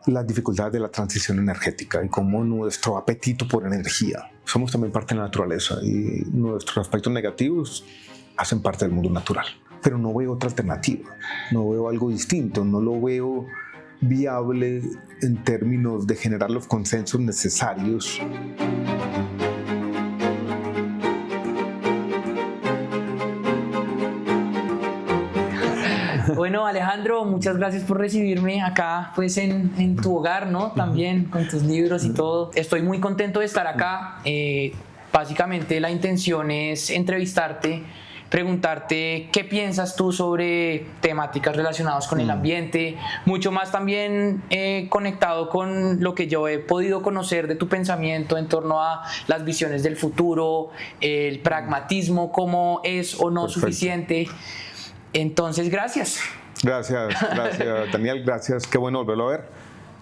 las dificultades de la transición energética y cómo nuestro apetito por energía, somos también parte de la naturaleza y nuestros aspectos negativos hacen parte del mundo natural. Pero no veo otra alternativa, no veo algo distinto, no lo veo viable en términos de generar los consensos necesarios. Bueno, Alejandro, muchas gracias por recibirme acá, pues en tu hogar, ¿no? También con tus libros y todo. Estoy muy contento de estar acá. Básicamente la intención es entrevistarte, preguntarte qué piensas tú sobre temáticas relacionadas con el ambiente, mucho más también conectado con lo que yo he podido conocer de tu pensamiento en torno a las visiones del futuro, el pragmatismo, cómo es o no Perfecto. Suficiente. Entonces, gracias. Gracias, Daniel, gracias, qué bueno volverlo a ver.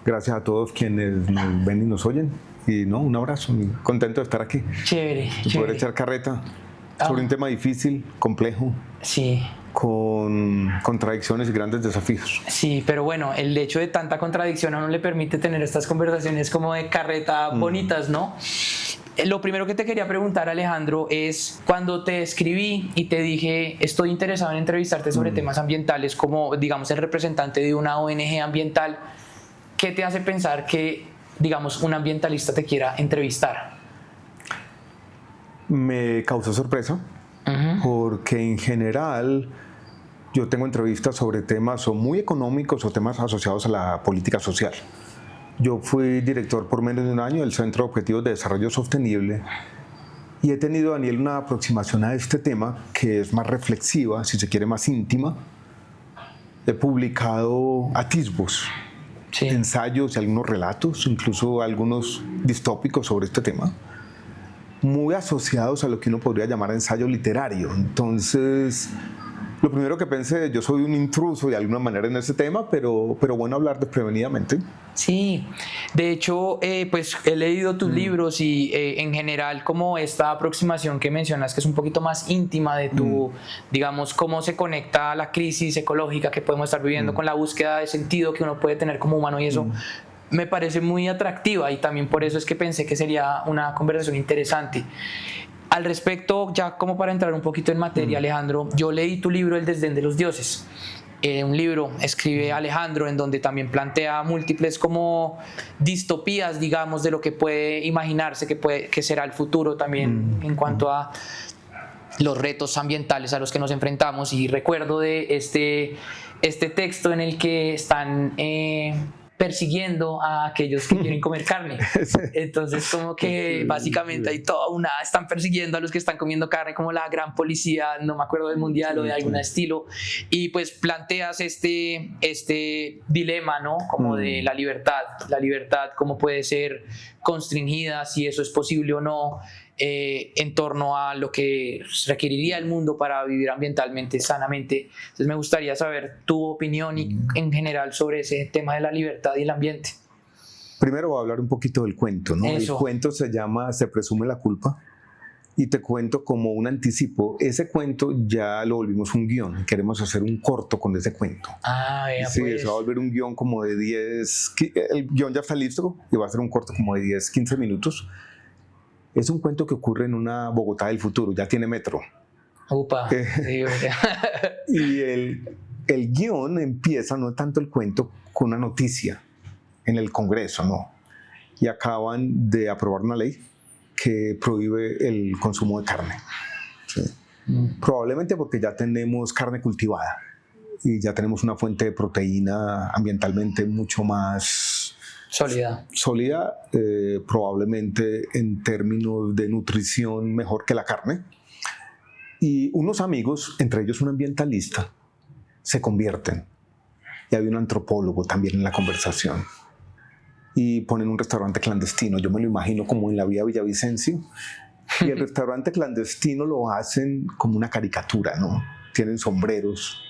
Gracias a todos quienes nos ven y nos oyen. Y un abrazo, muy contento de estar aquí. Chévere, De chévere. poder echar carreta sobre un tema difícil, complejo, Sí. con contradicciones y grandes desafíos. Sí, pero bueno, el hecho de tanta contradicción a uno le permite tener estas conversaciones como de carreta bonitas, ¿no? Lo primero que te quería preguntar, Alejandro, es cuando te escribí y te dije estoy interesado en entrevistarte sobre temas ambientales como, digamos, el representante de una ONG ambiental, ¿qué te hace pensar que, digamos, un ambientalista te quiera entrevistar? Me causó sorpresa porque en general yo tengo entrevistas sobre temas o muy económicos o temas asociados a la política social. Yo fui director por menos de un año del Centro de Objetivos de Desarrollo Sostenible y he tenido, Daniel, una aproximación a este tema que es más reflexiva, si se quiere más íntima. He publicado atisbos, Sí. ensayos y algunos relatos, incluso algunos distópicos sobre este tema, muy asociados a lo que uno podría llamar ensayo literario. Entonces, lo primero que pensé, yo soy un intruso de alguna manera en ese tema, pero bueno hablar desprevenidamente. Sí, de hecho, pues he leído tus libros y en general como esta aproximación que mencionas que es un poquito más íntima de tu, digamos, cómo se conecta la crisis ecológica que podemos estar viviendo con la búsqueda de sentido que uno puede tener como humano y eso me parece muy atractiva y también por eso es que pensé que sería una conversación interesante. Al respecto, ya como para entrar un poquito en materia, Alejandro, yo leí tu libro El desdén de los dioses. Un libro escribe Alejandro en donde también plantea múltiples como distopías, digamos, de lo que puede imaginarse que será el futuro también en cuanto a los retos ambientales a los que nos enfrentamos. Y recuerdo de este texto en el que están persiguiendo a aquellos que quieren comer carne. Entonces como que básicamente hay toda están persiguiendo a los que están comiendo carne como la gran policía, no me acuerdo del mundial o de algún estilo, y pues planteas este dilema, ¿no? Como de la libertad cómo puede ser constringida, si eso es posible o no, en torno a lo que requeriría el mundo para vivir ambientalmente sanamente. Entonces me gustaría saber tu opinión y en general sobre ese tema de la libertad y el ambiente. Primero voy a hablar un poquito del cuento, ¿no? Eso. El cuento se llama Se presume la culpa y te cuento como un anticipo. Ese cuento ya lo volvimos un guión, queremos hacer un corto con ese cuento. Vea, Sí, pues. se va a volver un guión como de 10, el guión ya está listo y va a ser un corto como de 10, 15 minutos. Es un cuento que ocurre en una Bogotá del futuro, ya tiene metro. Upa. Sí, y el guión empieza, no tanto el cuento, con una noticia en el Congreso, ¿no? Y acaban de aprobar una ley que prohíbe el consumo de carne. ¿Sí? Probablemente porque ya tenemos carne cultivada y ya tenemos una fuente de proteína ambientalmente mucho más sólida, probablemente en términos de nutrición mejor que la carne. Y unos amigos, entre ellos un ambientalista, se convierten. Y había un antropólogo también en la conversación. Y ponen un restaurante clandestino. Yo me lo imagino como en la vía Villavicencio. Y el restaurante clandestino lo hacen como una caricatura, ¿no? Tienen sombreros.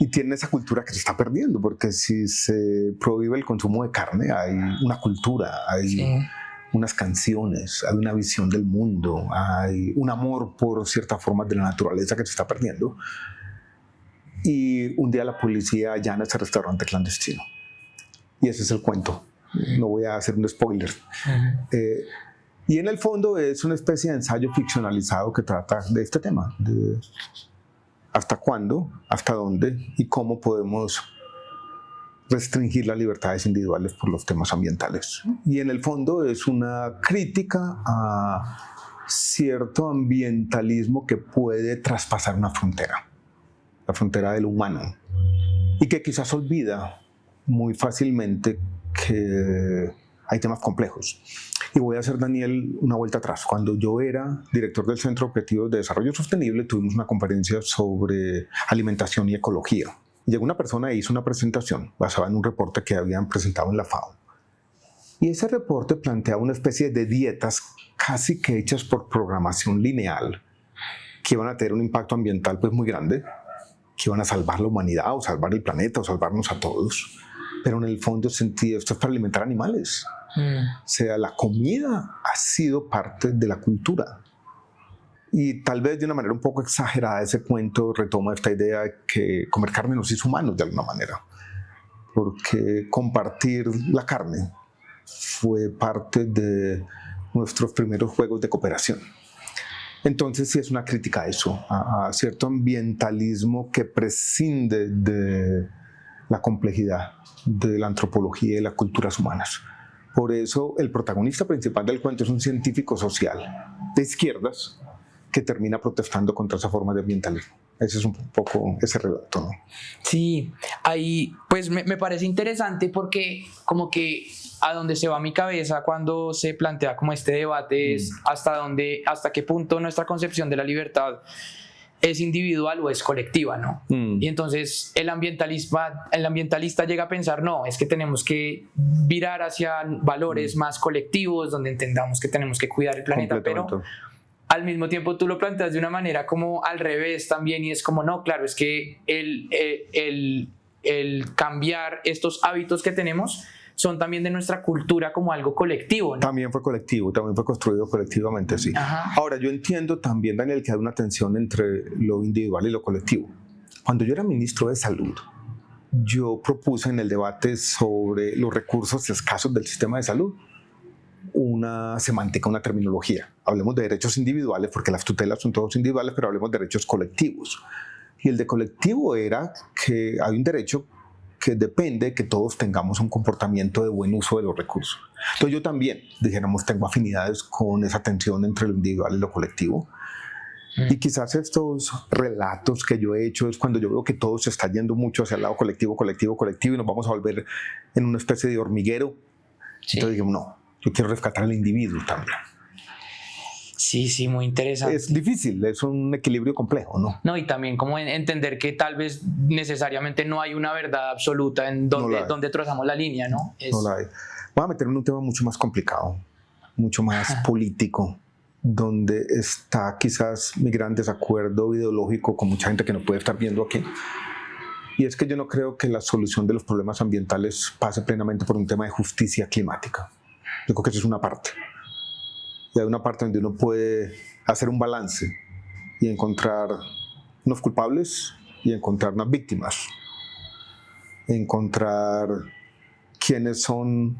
Y tienen esa cultura que se está perdiendo, porque si se prohíbe el consumo de carne, hay una cultura, hay unas canciones, hay una visión del mundo, hay un amor por ciertas formas de la naturaleza que se está perdiendo. Y un día la policía allana ese restaurante clandestino. Y ese es el cuento. No voy a hacer un spoiler. Y en el fondo es una especie de ensayo ficcionalizado que trata de este tema, de hasta cuándo, hasta dónde y cómo podemos restringir las libertades individuales por los temas ambientales. Y en el fondo es una crítica a cierto ambientalismo que puede traspasar una frontera, la frontera del humano, y que quizás olvida muy fácilmente que hay temas complejos. Y voy a hacer, Daniel, una vuelta atrás. Cuando yo era director del Centro de Objetivos de Desarrollo Sostenible, tuvimos una conferencia sobre alimentación y ecología. Llegó una persona e hizo una presentación basada en un reporte que habían presentado en la FAO. Y ese reporte planteaba una especie de dietas casi que hechas por programación lineal, que iban a tener un impacto ambiental pues muy grande, que iban a salvar la humanidad o salvar el planeta o salvarnos a todos. Pero en el fondo sentido, esto es para alimentar animales. O sea, la comida ha sido parte de la cultura. Y tal vez de una manera un poco exagerada ese cuento retoma esta idea de que comer carne nos hizo humanos de alguna manera. Porque compartir la carne fue parte de nuestros primeros juegos de cooperación. Entonces sí es una crítica a eso, a cierto ambientalismo que prescinde de la complejidad de la antropología y las culturas humanas. Por eso el protagonista principal del cuento es un científico social de izquierdas que termina protestando contra esa forma de ambientalismo. Ese es un poco ese relato, ¿no? Sí, ahí pues me parece interesante porque como que a donde se va mi cabeza cuando se plantea como este debate es hasta qué punto nuestra concepción de la libertad es individual o es colectiva, ¿no? Y entonces el ambientalista llega a pensar, no, es que tenemos que virar hacia valores más colectivos, donde entendamos que tenemos que cuidar el planeta, pero al mismo tiempo tú lo planteas de una manera como al revés también, y es como, no, claro, es que el cambiar estos hábitos que tenemos son también de nuestra cultura como algo colectivo, ¿no? También fue colectivo, también fue construido colectivamente, sí. Ajá. Ahora, yo entiendo también, Daniel, que hay una tensión entre lo individual y lo colectivo. Cuando yo era ministro de Salud, yo propuse en el debate sobre los recursos escasos del sistema de salud una semántica, una terminología. Hablemos de derechos individuales, porque las tutelas son todos individuales, pero hablemos de derechos colectivos. Y el de colectivo era que hay un derecho que depende que todos tengamos un comportamiento de buen uso de los recursos. Entonces yo también, dijéramos, tengo afinidades con esa tensión entre lo individual y lo colectivo. Y quizás estos relatos que yo he hecho es cuando yo veo que todo se está yendo mucho hacia el lado colectivo, colectivo, colectivo, y nos vamos a volver en una especie de hormiguero. Sí. Entonces dijimos, no, yo quiero rescatar al individuo también. Sí, sí, muy interesante. Es difícil, es un equilibrio complejo, ¿no? No, y también como entender que tal vez necesariamente no hay una verdad absoluta en donde trazamos la línea, ¿no? No la hay. Voy a meterme en un tema mucho más complicado, mucho más político, donde está quizás mi gran desacuerdo ideológico con mucha gente que no puede estar viendo aquí. Y es que yo no creo que la solución de los problemas ambientales pase plenamente por un tema de justicia climática. Yo creo que eso es una parte. Y hay una parte donde uno puede hacer un balance y encontrar unos culpables y encontrar unas víctimas. Encontrar quiénes son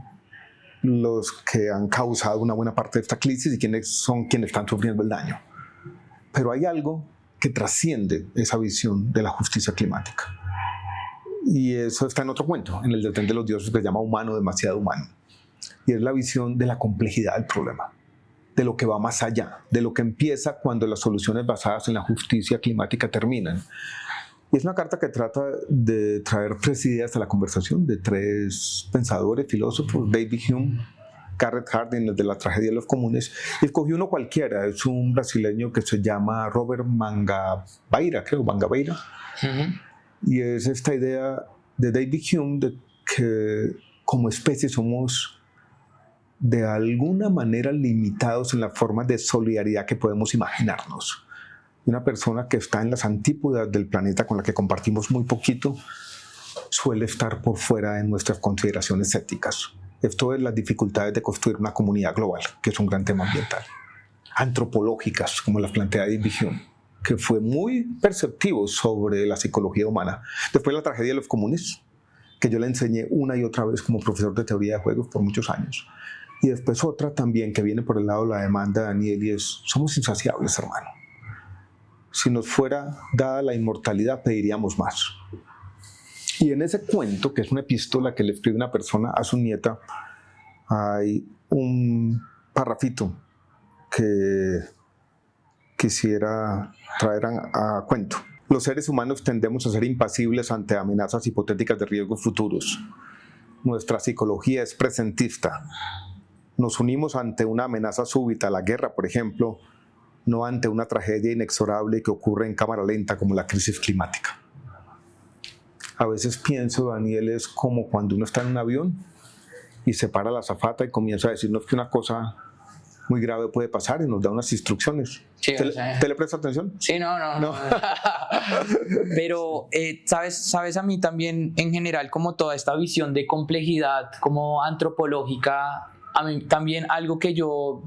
los que han causado una buena parte de esta crisis y quiénes son quienes están sufriendo el daño. Pero hay algo que trasciende esa visión de la justicia climática. Y eso está en otro cuento, en el Desdén de los Dioses, que se llama Humano, demasiado humano. Y es la visión de la complejidad del problema, de lo que va más allá, de lo que empieza cuando las soluciones basadas en la justicia climática terminan. Y es una carta que trata de traer tres ideas a la conversación, de tres pensadores, filósofos, David Hume, Garrett Hardin, el de la tragedia de los comunes, y escogí uno cualquiera, es un brasileño que se llama Robert Mangabeira, creo, Mangabeira. Y es esta idea de David Hume de que como especie somos de alguna manera limitados en la forma de solidaridad que podemos imaginarnos. Una persona que está en las antípodas del planeta con la que compartimos muy poquito suele estar por fuera de nuestras consideraciones éticas. Esto es las dificultades de construir una comunidad global, que es un gran tema ambiental. Antropológicas, como las plantea David Hume, que fue muy perceptivo sobre la psicología humana. Después la tragedia de los comunes, que yo le enseñé una y otra vez como profesor de teoría de juegos por muchos años. Y después otra también que viene por el lado de la demanda, Daniel, y es, somos insaciables, hermano. Si nos fuera dada la inmortalidad, pediríamos más. Y en ese cuento, que es una epístola que le escribe una persona a su nieta, hay un parrafito que quisiera traer a cuento. Los seres humanos tendemos a ser impasibles ante amenazas hipotéticas de riesgos futuros. Nuestra psicología es presentista. Nos unimos ante una amenaza súbita, la guerra, por ejemplo, no ante una tragedia inexorable que ocurre en cámara lenta como la crisis climática. A veces pienso, Daniel, es como cuando uno está en un avión y se para la azafata y comienza a decirnos que una cosa muy grave puede pasar y nos da unas instrucciones. Sí, ¿Te le presta atención? Sí, no. Pero, ¿sabes a mí también en general como toda esta visión de complejidad como antropológica, a mí también algo que yo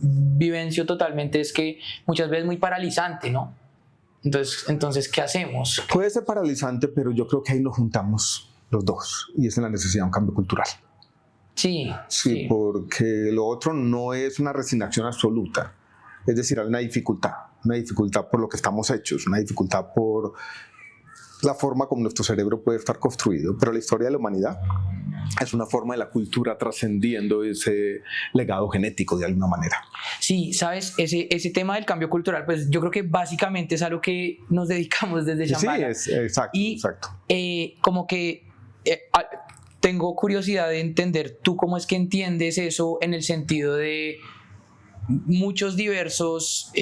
vivencio totalmente es que muchas veces es muy paralizante, ¿no? Entonces, ¿qué hacemos? Puede ser paralizante, pero yo creo que ahí nos juntamos los dos y es la necesidad de un cambio cultural. Sí, porque lo otro no es una resignación absoluta, es decir, hay una dificultad por lo que estamos hechos, una dificultad por la forma como nuestro cerebro puede estar construido, pero la historia de la humanidad es una forma de la cultura trascendiendo ese legado genético de alguna manera. Sí, sabes, ese tema del cambio cultural, pues yo creo que básicamente es a lo que nos dedicamos desde Shambhala. Sí, exacto. Como que tengo curiosidad de entender tú cómo es que entiendes eso en el sentido de muchos diversos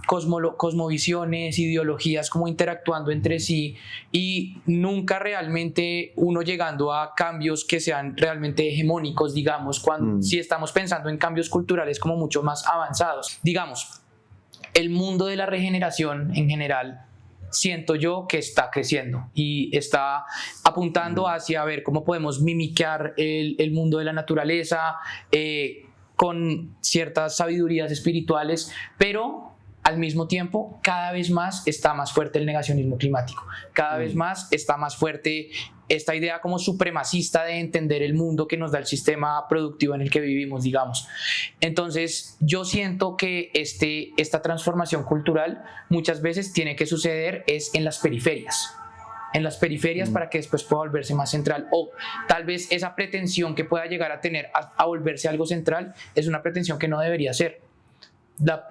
cosmovisiones, ideologías como interactuando entre sí y nunca realmente uno llegando a cambios que sean realmente hegemónicos, digamos, si estamos pensando en cambios culturales como mucho más avanzados. Digamos, el mundo de la regeneración en general siento yo que está creciendo y está apuntando hacia ver cómo podemos mimicar el mundo de la naturaleza con ciertas sabidurías espirituales, pero al mismo tiempo cada vez más está más fuerte el negacionismo climático, cada vez más está más fuerte esta idea como supremacista de entender el mundo que nos da el sistema productivo en el que vivimos, digamos. Entonces yo siento que esta transformación cultural muchas veces tiene que suceder es en las periferias para que después pueda volverse más central, o tal vez esa pretensión que pueda llegar a tener a volverse algo central es una pretensión que no debería ser.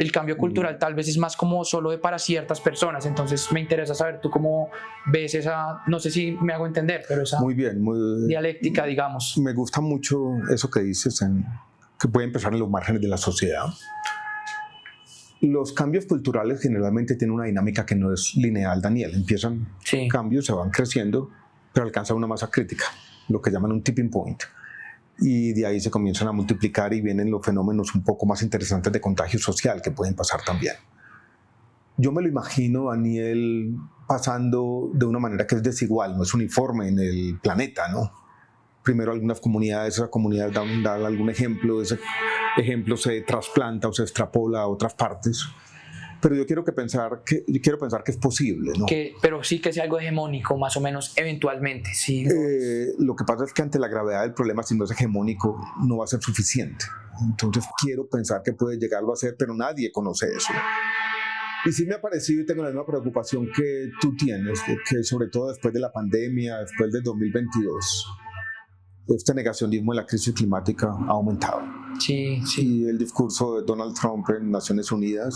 El cambio cultural tal vez es más como solo para ciertas personas, entonces me interesa saber tú cómo ves esa, no sé si me hago entender, pero esa muy dialéctica, digamos. Me gusta mucho eso que dices, que puede empezar en los márgenes de la sociedad. Los cambios culturales generalmente tienen una dinámica que no es lineal, Daniel. Empiezan cambios, se van creciendo, pero alcanzan una masa crítica, lo que llaman un tipping point. Y de ahí se comienzan a multiplicar y vienen los fenómenos un poco más interesantes de contagio social que pueden pasar también. Yo me lo imagino, Daniel, pasando de una manera que es desigual, no es uniforme en el planeta, ¿no? Primero algunas comunidades, esa comunidad da algún ejemplo, ese ejemplo se trasplanta o se extrapola a otras partes. Pero yo quiero pensar que es posible, ¿no? Pero sí que sea algo hegemónico, más o menos, eventualmente, sí. Lo que pasa es que ante la gravedad del problema, si no es hegemónico, no va a ser suficiente. Entonces quiero pensar que puede llegarlo a ser, pero nadie conoce eso. Y sí me ha parecido y tengo la misma preocupación que tú tienes, que sobre todo después de la pandemia, después del 2022, este negacionismo de la crisis climática ha aumentado. Sí. Y el discurso de Donald Trump en Naciones Unidas,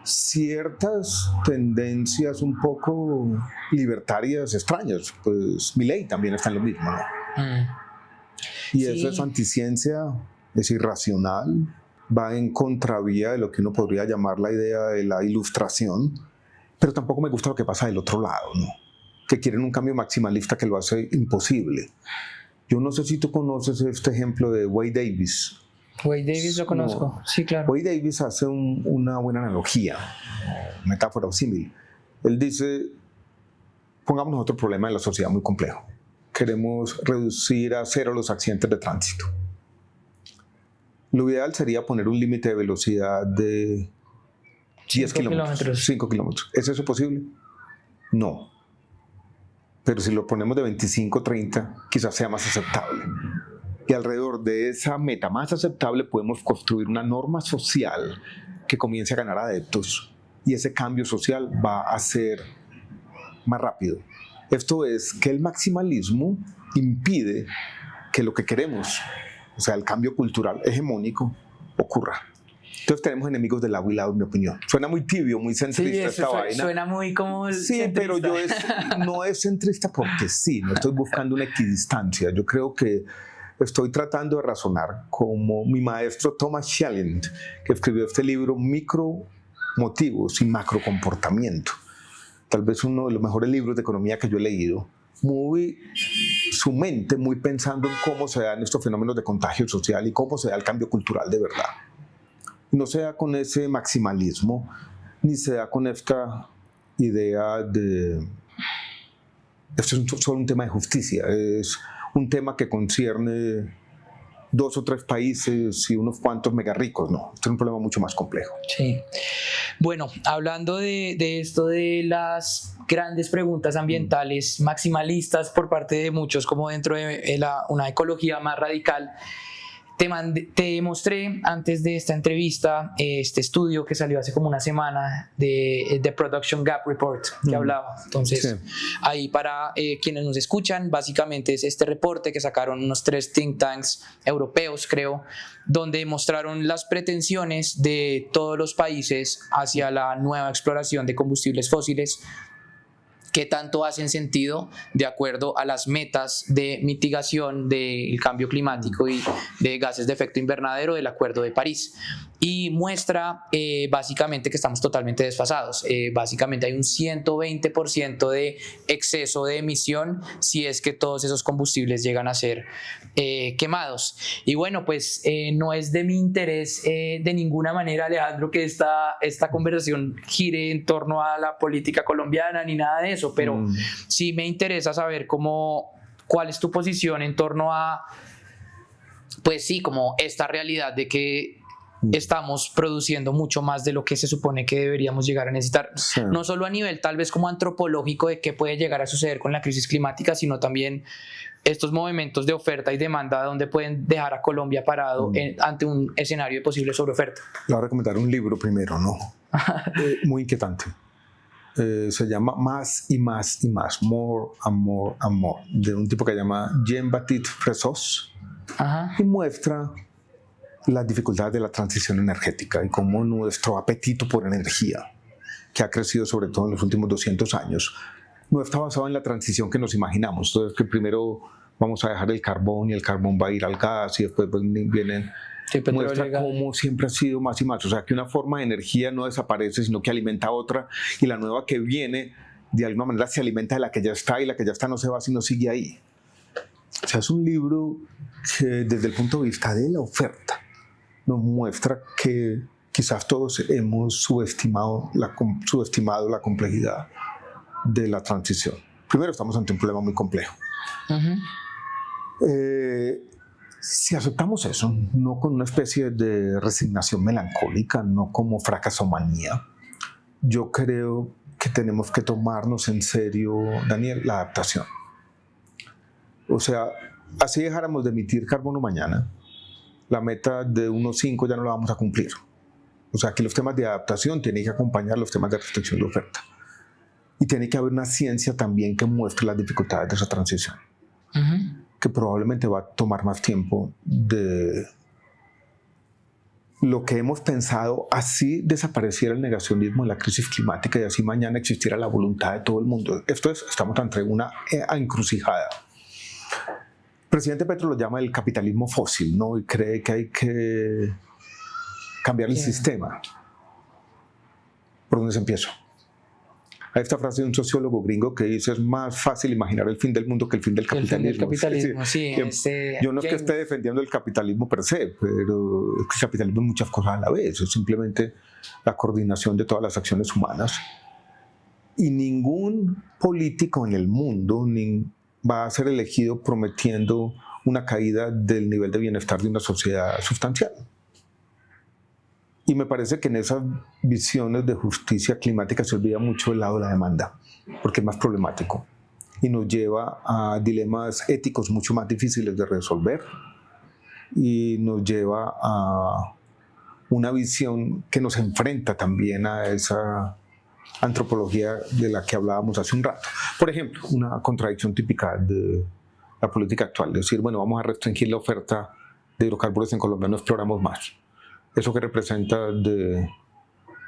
ciertas tendencias un poco libertarias extrañas, pues Milei también está en lo mismo, ¿no? Y eso es anticiencia, es irracional, va en contravía de lo que uno podría llamar la idea de la ilustración, pero tampoco me gusta lo que pasa del otro lado, ¿no? Que quieren un cambio maximalista que lo hace imposible. Yo no sé si tú conoces este ejemplo de Wade Davis. Wade Davis lo conozco, sí, claro. Wade Davis hace una buena analogía, metáfora o símil. Él dice, pongámonos otro problema de la sociedad muy complejo. Queremos reducir a cero los accidentes de tránsito. Lo ideal sería poner un límite de velocidad de 10 kilómetros, 5 kilómetros. ¿Es eso posible? No. pero si lo ponemos de 25, 30, quizás sea más aceptable. Y alrededor de esa meta más aceptable podemos construir una norma social que comience a ganar adeptos, y ese cambio social va a ser más rápido. Esto es que el maximalismo impide que lo que queremos, o sea, el cambio cultural hegemónico, ocurra. Entonces tenemos enemigos de lado y lado, en mi opinión. Suena muy tibio, muy centrista esta vaina. Suena muy como sí, centrista. Pero no es centrista porque sí, no estoy buscando una equidistancia. Yo creo que estoy tratando de razonar como mi maestro Thomas Schelling, que escribió este libro Micromotivos y Macrocomportamiento. Tal vez uno de los mejores libros de economía que yo he leído. Su mente muy pensando en cómo se dan estos fenómenos de contagio social y cómo se da el cambio cultural de verdad. No se da con ese maximalismo, ni se da con esta idea de... Esto es solo un tema de justicia, es un tema que concierne 2 o 3 países y unos cuantos mega ricos. No, esto es un problema mucho más complejo. Sí. Bueno, hablando de esto de las grandes preguntas ambientales maximalistas por parte de muchos, como dentro de una ecología más radical, te mostré antes de esta entrevista este estudio que salió hace como una semana de The Production Gap Report que hablaba. Entonces, sí. Ahí para quienes nos escuchan, básicamente es este reporte que sacaron unos 3 think tanks europeos, creo, donde mostraron las pretensiones de todos los países hacia la nueva exploración de combustibles fósiles, qué tanto hacen sentido de acuerdo a las metas de mitigación del cambio climático y de gases de efecto invernadero del Acuerdo de París. Y muestra básicamente que estamos totalmente desfasados. Básicamente hay un 120% de exceso de emisión si es que todos esos combustibles llegan a ser quemados. Y bueno, pues no es de mi interés de ninguna manera, Alejandro, que esta conversación gire en torno a la política colombiana ni nada de eso, pero sí me interesa saber cuál es tu posición en torno a, pues sí, como esta realidad de que estamos produciendo mucho más de lo que se supone que deberíamos llegar a necesitar, sí. No solo a nivel tal vez como antropológico de qué puede llegar a suceder con la crisis climática, sino también estos movimientos de oferta y demanda donde pueden dejar a Colombia parado ante un escenario de posible sobreoferta. Le voy a recomendar un libro primero, ¿no? Muy inquietante. Se llama Más y Más y Más, More and More and More, de un tipo que se llama Jean-Baptiste Fressos. Ajá. Y muestra las dificultades de la transición energética y cómo nuestro apetito por energía, que ha crecido sobre todo en los últimos 200 años, no está basado en la transición que nos imaginamos. Entonces, que primero vamos a dejar el carbón y el carbón va a ir al gas y después vienen... Sí, muestra cómo siempre ha sido más y más. O sea, que una forma de energía no desaparece, sino que alimenta a otra, y la nueva que viene, de alguna manera, se alimenta de la que ya está, y la que ya está no se va, sino sigue ahí. O sea, es un libro que, desde el punto de vista de la oferta, nos muestra que quizás todos hemos subestimado la complejidad de la transición. Primero, estamos ante un problema muy complejo. Si aceptamos eso, no con una especie de resignación melancólica, no como fracasomanía, yo creo que tenemos que tomarnos en serio, Daniel, la adaptación. O sea, así dejáramos de emitir carbono mañana, la meta de 1.5 ya no la vamos a cumplir. O sea, que los temas de adaptación tienen que acompañar los temas de restricción de oferta. Y tiene que haber una ciencia también que muestre las dificultades de esa transición. Que probablemente va a tomar más tiempo de lo que hemos pensado. Así desapareciera el negacionismo en la crisis climática y así mañana existiera la voluntad de todo el mundo. Estamos ante una encrucijada. El presidente Petro lo llama el capitalismo fósil, ¿no? Y cree que hay que cambiar el sistema. ¿Por dónde se empieza? Hay esta frase de un sociólogo gringo que dice: es más fácil imaginar el fin del mundo que el fin del capitalismo. Yo no es que esté defendiendo el capitalismo per se, pero es que el capitalismo es muchas cosas a la vez. Es simplemente la coordinación de todas las acciones humanas. Y ningún político en el mundo va a ser elegido prometiendo una caída del nivel de bienestar de una sociedad sustancial. Y me parece que en esas visiones de justicia climática se olvida mucho el lado de la demanda, porque es más problemático. y nos lleva a dilemas éticos mucho más difíciles de resolver y nos lleva a una visión que nos enfrenta también a esa antropología de la que hablábamos hace un rato. Por ejemplo, una contradicción típica de la política actual, decir, bueno, vamos a restringir la oferta de hidrocarburos en Colombia, no exploramos más. ¿Eso que representa de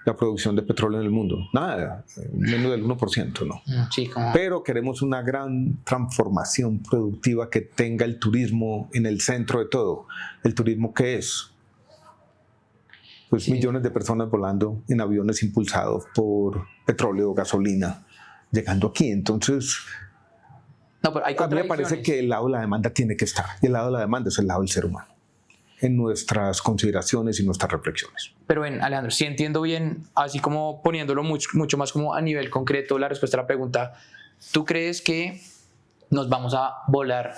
la producción de petróleo en el mundo? Nada, menos del 1%, ¿no? Sí, como... Pero queremos una gran transformación productiva que tenga el turismo en el centro de todo. ¿El turismo qué es? Pues sí, millones de personas volando en aviones impulsados por petróleo, gasolina, llegando aquí. Entonces, no, pero hay a mí me parece que el lado de la demanda tiene que estar. Y el lado de la demanda es el lado del ser humano, en nuestras consideraciones y nuestras reflexiones. Pero ven, Alejandro, si entiendo bien, así como poniéndolo mucho más como a nivel concreto la respuesta a la pregunta, ¿tú crees que nos vamos a volar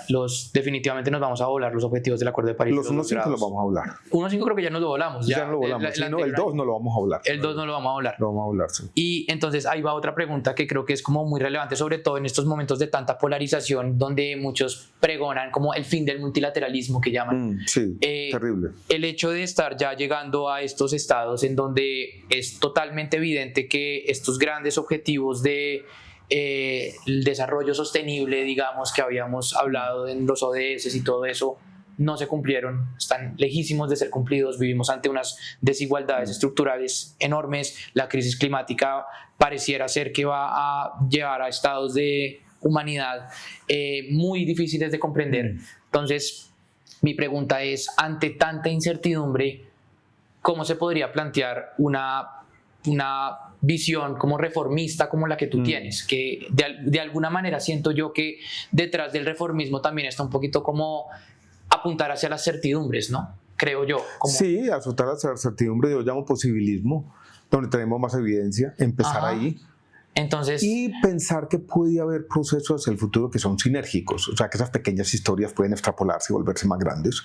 definitivamente nos vamos a volar los objetivos del Acuerdo de París? Los 1.5 los vamos a volar. 1.5 creo que ya nos lo volamos. Ya no lo volamos, el 2 no lo vamos a volar. El 2 no lo vamos a volar. Lo vamos a volar, sí. Y entonces ahí va otra pregunta que creo que es como muy relevante, sobre todo en estos momentos de tanta polarización, donde muchos pregonan como el fin del multilateralismo que llaman. Sí, terrible. El hecho de estar ya llegando a estos estados en donde es totalmente evidente que estos grandes objetivos de el desarrollo sostenible, digamos, que habíamos hablado en los ODS y todo eso, no se cumplieron, están lejísimos de ser cumplidos, vivimos ante unas desigualdades estructurales enormes, la crisis climática pareciera ser que va a llevar a estados de humanidad muy difíciles de comprender. Entonces, mi pregunta es, ante tanta incertidumbre, ¿cómo se podría plantear una visión como reformista como la que tú tienes? Que de alguna manera siento yo que detrás del reformismo también está un poquito como apuntar hacia las certidumbres, ¿no? Creo yo. Sí, apuntar hacia la certidumbre, yo llamo posibilismo, donde tenemos más evidencia, empezar ahí. Entonces, y pensar que puede haber procesos hacia el futuro que son sinérgicos, o sea, que esas pequeñas historias pueden extrapolarse y volverse más grandes.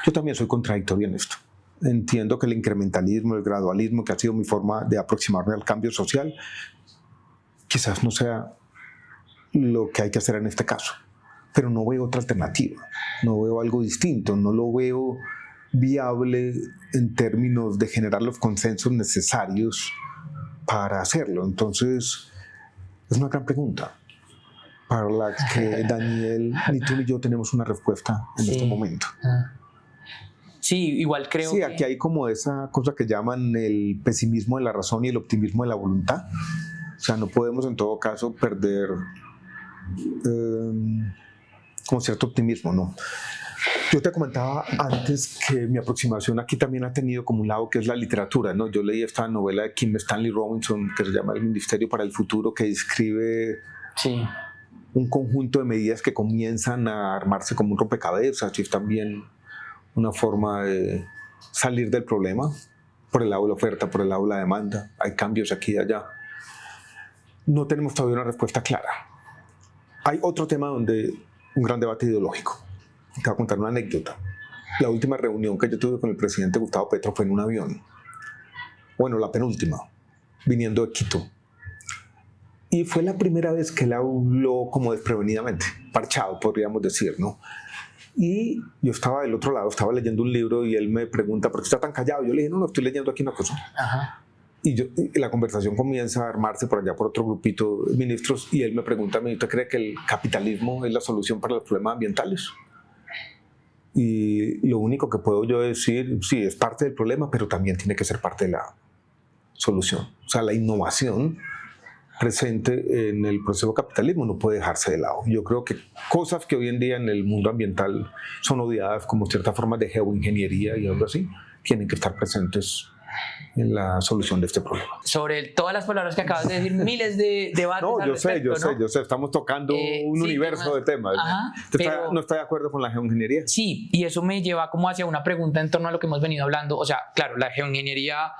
Yo también soy contradictorio en esto. Entiendo que el incrementalismo, el gradualismo, que ha sido mi forma de aproximarme al cambio social, quizás no sea lo que hay que hacer en este caso, pero no veo otra alternativa, no veo algo distinto, no lo veo viable en términos de generar los consensos necesarios para hacerlo. Entonces, es una gran pregunta para la que Daniel, ni tú ni yo tenemos una respuesta en este momento. Sí, igual creo que... Sí, aquí hay como esa cosa que llaman el pesimismo de la razón y el optimismo de la voluntad. O sea, no podemos en todo caso perder como cierto optimismo, ¿no? Yo te comentaba antes que mi aproximación aquí también ha tenido como un lado que es la literatura, ¿no? Yo leí esta novela de Kim Stanley Robinson que se llama El Ministerio para el Futuro, que describe un conjunto de medidas que comienzan a armarse como un rompecabezas y es también una forma de salir del problema por el lado de la oferta, por el lado de la demanda. Hay cambios aquí y allá. No tenemos todavía una respuesta clara. Hay otro tema donde un gran debate ideológico. Te voy a contar una anécdota. La última reunión que yo tuve con el presidente Gustavo Petro fue en un avión. Bueno, la penúltima, viniendo de Quito. Y fue la primera vez que él habló como desprevenidamente, parchado, podríamos decir, ¿no? Y yo estaba del otro lado, estaba leyendo un libro y él me pregunta, ¿por qué está tan callado? Yo le dije, no, estoy leyendo aquí una cosa. Y la conversación comienza a armarse por allá por otro grupito de ministros y él me pregunta a mí, ¿usted cree que el capitalismo es la solución para los problemas ambientales? Y lo único que puedo yo decir, sí, es parte del problema, pero también tiene que ser parte de la solución. O sea, la innovación presente en el proceso de capitalismo no puede dejarse de lado. Yo creo que cosas que hoy en día en el mundo ambiental son odiadas como ciertas formas de geoingeniería y algo así, tienen que estar presentes en la solución de este problema. Sobre todas las palabras que acabas de decir, miles de debates no, al respecto, yo sé, estamos tocando un universo de temas. Pero no está de acuerdo con la geoingeniería? Sí, y eso me lleva como hacia una pregunta en torno a lo que hemos venido hablando. O sea, claro, la geoingeniería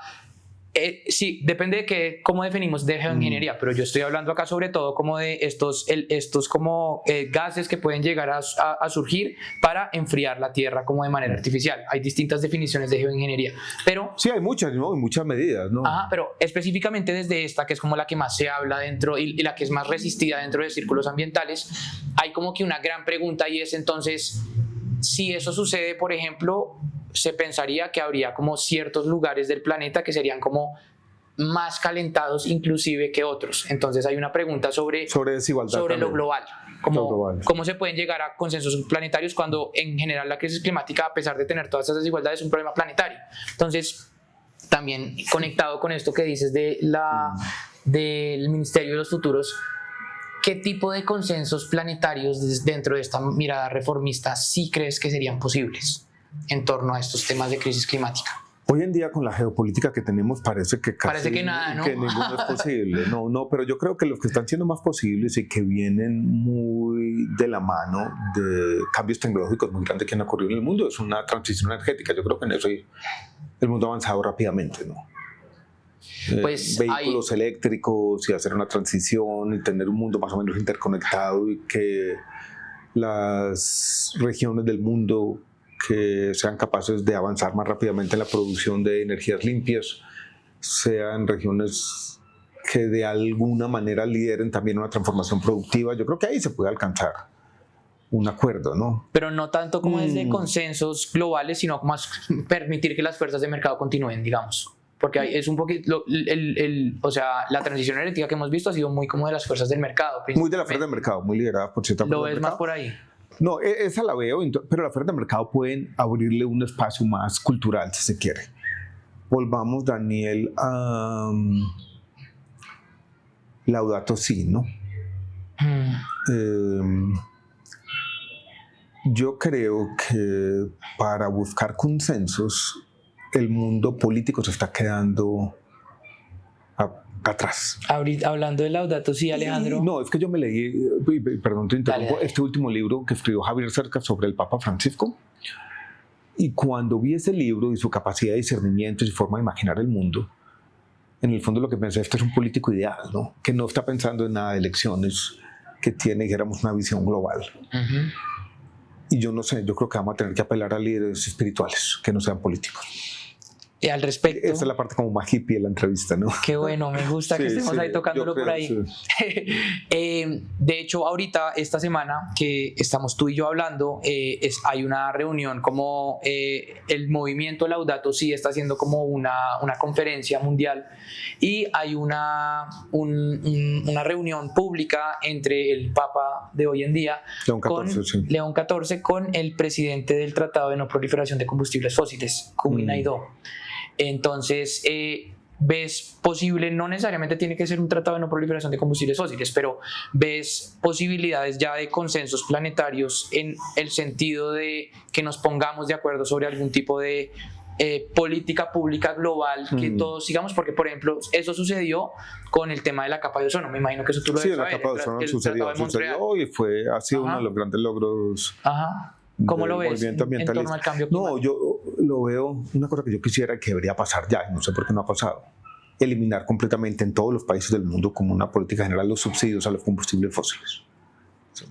Sí, depende de cómo definimos de geoingeniería, pero yo estoy hablando acá sobre todo como de estos como gases que pueden llegar a surgir para enfriar la Tierra como de manera artificial. Hay distintas definiciones de geoingeniería, pero... Sí, hay muchas, ¿no? Hay muchas medidas, ¿no? Ajá, pero específicamente desde esta, que es como la que más se habla dentro y la que es más resistida dentro de círculos ambientales, hay como que una gran pregunta y es entonces, si eso sucede, por ejemplo, se pensaría que habría como ciertos lugares del planeta que serían como más calentados inclusive que otros. Entonces hay una pregunta sobre desigualdad, sobre lo global. ¿Cómo se pueden llegar a consensos planetarios cuando en general la crisis climática, a pesar de tener todas esas desigualdades, es un problema planetario? Entonces, también conectado con esto que dices del Ministerio de los Futuros, ¿qué tipo de consensos planetarios dentro de esta mirada reformista sí crees que serían posibles en torno a estos temas de crisis climática? Hoy en día, con la geopolítica que tenemos, parece que nada, ¿no? Que ninguno es posible. No, pero yo creo que los que están siendo más posibles y que vienen muy de la mano de cambios tecnológicos muy grandes que han ocurrido en el mundo es una transición energética. Yo creo que en eso el mundo ha avanzado rápidamente, ¿no? Pues vehículos eléctricos y hacer una transición y tener un mundo más o menos interconectado y que las regiones del mundo que sean capaces de avanzar más rápidamente en la producción de energías limpias sean regiones que de alguna manera lideren también una transformación productiva. Yo creo que ahí se puede alcanzar un acuerdo, ¿no? Pero no tanto como desde consensos globales, sino más permitir que las fuerzas de mercado continúen, digamos. Porque es un poquito, o sea, la transición energética que hemos visto ha sido muy como de las fuerzas del mercado. Muy de la fuerza del mercado, muy liderada por cierta fuerza del mercado. ¿Lo ves más por ahí? No, esa la veo, pero la fuerza del mercado pueden abrirle un espacio más cultural, si se quiere. Volvamos, Daniel, a Laudato Si, ¿no? Yo creo que para buscar consensos, el mundo político se está quedando atrás. Ahorita, hablando de Laudato Si, Alejandro. No, es que yo me leí, perdón, te interrumpo, Dale. Este último libro que escribió Javier Cercas sobre el Papa Francisco. Y cuando vi ese libro y su capacidad de discernimiento y su forma de imaginar el mundo, en el fondo lo que pensé, este es un político ideal, ¿no? Que no está pensando en nada de elecciones, que tiene, dijéramos, una visión global. Uh-huh. Y yo no sé, yo creo que vamos a tener que apelar a líderes espirituales, que no sean políticos. Y al respecto... Esa es la parte como más hippie de la entrevista, ¿no? Qué bueno, me gusta que estemos ahí tocándolo por ahí. Sí. De hecho, ahorita, esta semana que estamos tú y yo hablando, hay una reunión como el movimiento Laudato Si está haciendo como una conferencia mundial y hay una reunión pública entre el Papa de hoy en día, León XIV, con el presidente del Tratado de No Proliferación de Combustibles Fósiles, Kuminaido. Entonces, ves posible, no necesariamente tiene que ser un tratado de no proliferación de combustibles fósiles, pero ves posibilidades ya de consensos planetarios en el sentido de que nos pongamos de acuerdo sobre algún tipo de política pública global que todos sigamos, porque por ejemplo eso sucedió con el tema de la capa de ozono, me imagino que eso tú lo debes saber. Sí, la capa de ozono sucedió y ha sido uno de los grandes logros. Ajá. ¿Cómo lo ves en torno al cambio climático? No, yo lo veo, una cosa que yo quisiera que debería pasar ya, no sé por qué no ha pasado, eliminar completamente en todos los países del mundo como una política general los subsidios a los combustibles fósiles. Sí.